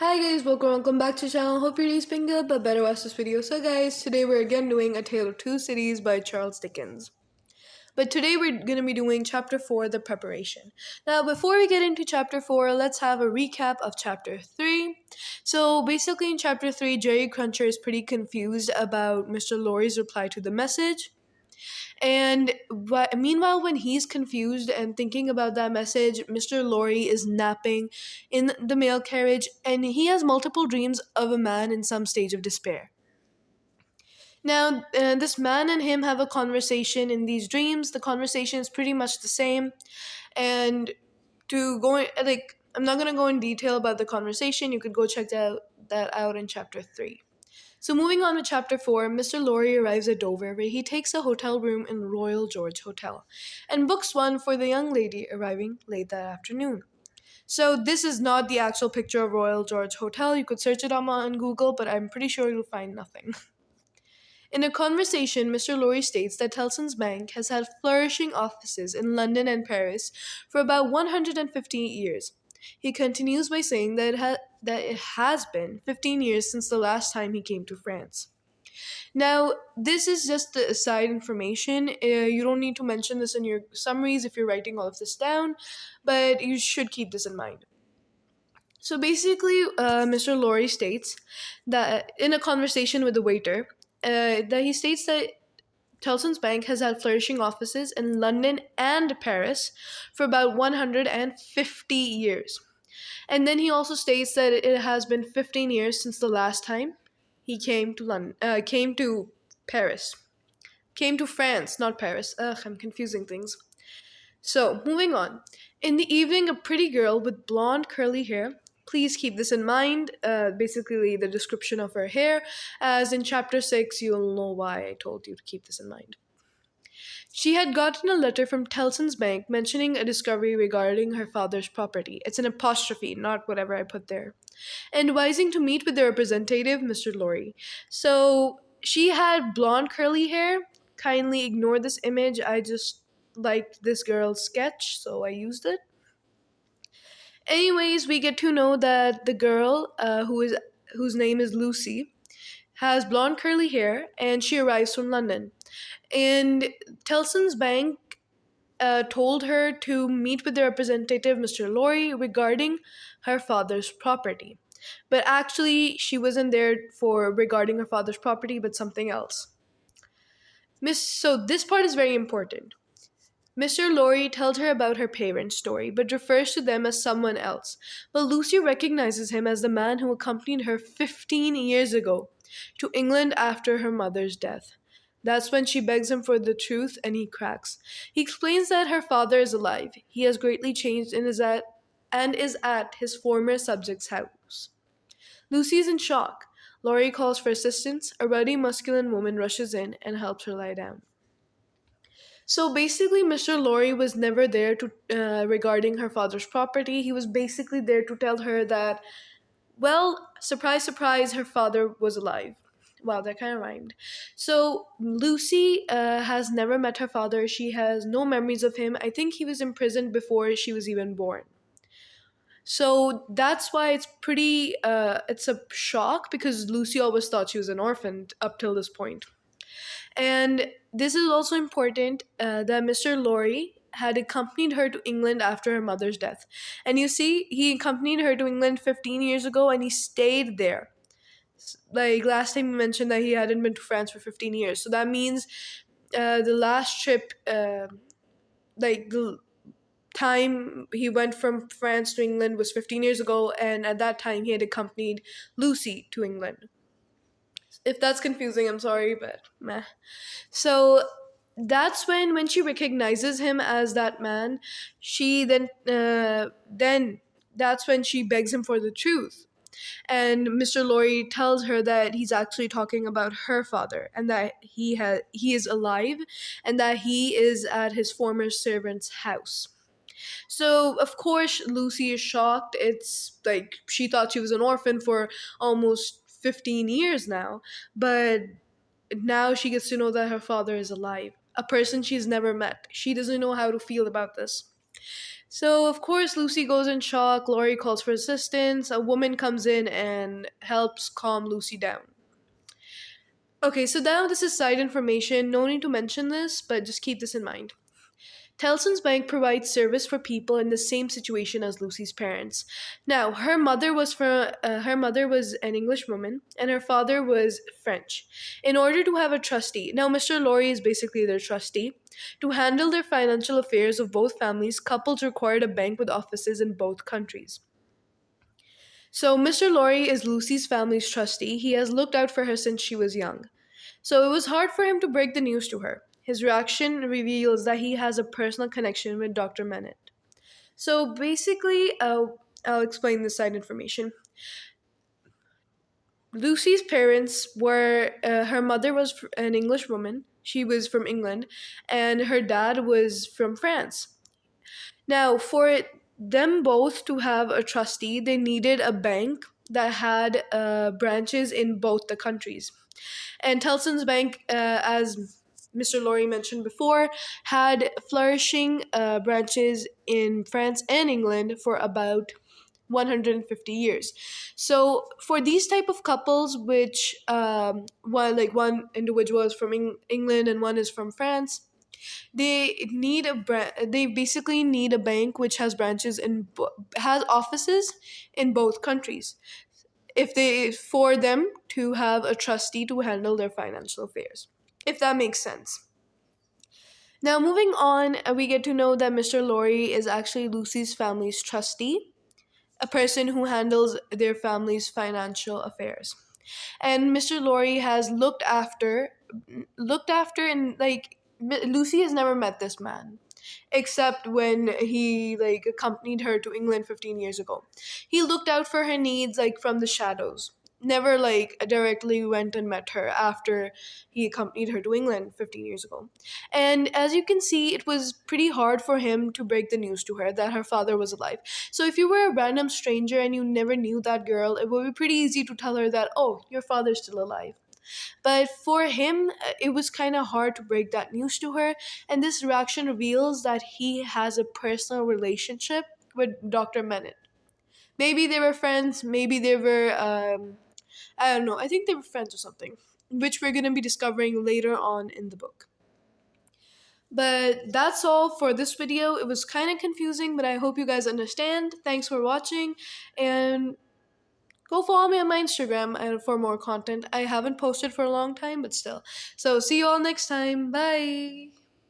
Hi guys, welcome back to the channel. Hope your day's been good, but better watch this video. So guys, today we're again doing A Tale of Two Cities by Charles Dickens. But today we're going to be doing chapter 4, The Preparation. Now, before we get into chapter 4, let's have a recap of chapter 3. So basically in chapter 3, Jerry Cruncher is pretty confused about Mr. Lorry's reply to the message. And meanwhile, when he's confused and thinking about that message, Mr. Lorry is napping in the mail carriage and he has multiple dreams of a man in some stage of despair. Now, this man and him have a conversation in these dreams. The conversation is pretty much the same. And I'm not going to go in detail about the conversation. You could go check that out in chapter 3. So moving on to chapter 4, Mr. Lorry arrives at Dover where he takes a hotel room in Royal George Hotel and books one for the young lady arriving late that afternoon. So this is not the actual picture of Royal George Hotel. You could search it on Google, but I'm pretty sure you'll find nothing. In a conversation, Mr. Lorry states that Telson's bank has had flourishing offices in London and Paris for about 150 years. He continues by saying that it has been 15 years since the last time he came to France. Now, this is just the side information. You don't need to mention this in your summaries if you're writing all of this down, but you should keep this in mind. So basically, Mr. Lorry states that in a conversation with the waiter, that he states that Telson's Bank has had flourishing offices in London and Paris for about 150 years. And then he also states that it has been 15 years since the last time he came to came to Paris. Came to France, not Paris. Ugh, I'm confusing things. So, moving on. In the evening, a pretty girl with blonde curly hair. Please keep this in mind, basically the description of her hair, as in chapter 6, you'll know why I told you to keep this in mind. She had gotten a letter from Telson's bank mentioning a discovery regarding her father's property. It's an apostrophe, not whatever I put there. And advising to meet with the representative, Mr. Lorry. So she had blonde curly hair. Kindly ignore this image. I just liked this girl's sketch, so I used it. Anyways, we get to know that the girl, whose name is Lucie, has blonde curly hair, and she arrives from London. And Telson's bank told her to meet with the representative, Mr. Lorry, regarding her father's property. But actually, she wasn't there for regarding her father's property, but something else. So this part is very important. Mr. Lorry tells her about her parents' story, but refers to them as someone else. But Lucy recognizes him as the man who accompanied her 15 years ago to England after her mother's death. That's when she begs him for the truth and he cracks. He explains that her father is alive. He has greatly changed and is at his former subject's house. Lucy is in shock. Lorry calls for assistance. A ruddy, masculine woman rushes in and helps her lie down. So basically, Mr. Lorry was never there to regarding her father's property. He was basically there to tell her that, well, surprise, surprise, her father was alive. Wow, that kind of rhymed. So Lucy has never met her father. She has no memories of him. I think he was imprisoned before she was even born. So that's why it's a shock because Lucy always thought she was an orphan up till this point. And this is also important that Mr. Lorry had accompanied her to England after her mother's death. And you see, he accompanied her to England 15 years ago and he stayed there. Like last time he mentioned that he hadn't been to France for 15 years. So that means the last trip, the time he went from France to England was 15 years ago. And at that time, he had accompanied Lucy to England. If that's confusing, I'm sorry, but meh. So that's when she recognizes him as that man, she then that's when she begs him for the truth. And Mr. Lorry tells her that he's actually talking about her father and that he is alive and that he is at his former servant's house. So of course Lucy is shocked. It's like she thought she was an orphan for almost 15 years now, but now she gets to know that her father is alive, a person she's never met. She doesn't know how to feel about this. So, of course, Lucy goes in shock. Lorry calls for assistance. A woman comes in and helps calm Lucy down. Okay, so now this is side information. No need to mention this, but just keep this in mind. Telson's bank provides service for people in the same situation as Lucy's parents. Now, her mother was an English woman and her father was French. In order to have a trustee, now Mr. Lorry is basically their trustee. To handle their financial affairs of both families, couples required a bank with offices in both countries. So, Mr. Lorry is Lucy's family's trustee. He has looked out for her since she was young. So, it was hard for him to break the news to her. His reaction reveals that he has a personal connection with Dr. Manette. So, basically, I'll explain this side information. Lucy's parents were, her mother was an English woman. She was from England, and her dad was from France. Now, for them both to have a trustee, they needed a bank that had branches in both the countries. And Telson's Bank, as Mr. Lorry mentioned before, had flourishing branches in France and England for about 150 years. So for these type of couples, which one individual is from England and one is from France, they basically need a bank which has branches has offices in both countries if they for them to have a trustee to handle their financial affairs, if that makes sense. Now moving on, we get to know that Mr. Lorry is actually Lucy's family's trustee, a person who handles their family's financial affairs. And Mr. Lorry has looked after and Lucy has never met this man except when he accompanied her to England 15 years ago. He looked out for her needs from the shadows. Never directly went and met her after he accompanied her to England 15 years ago. And as you can see, it was pretty hard for him to break the news to her that her father was alive. So if you were a random stranger and you never knew that girl, it would be pretty easy to tell her that, oh, your father's still alive. But for him, it was kind of hard to break that news to her. And this reaction reveals that he has a personal relationship with Dr. Manette. Maybe they were friends, maybe they were, I don't know, I think they were friends or something, which we're going to be discovering later on in the book. But that's all for this video. It was kind of confusing, but I hope you guys understand. Thanks for watching, and go follow me on my Instagram and for more content. I haven't posted for a long time, but still. So see you all next time. Bye.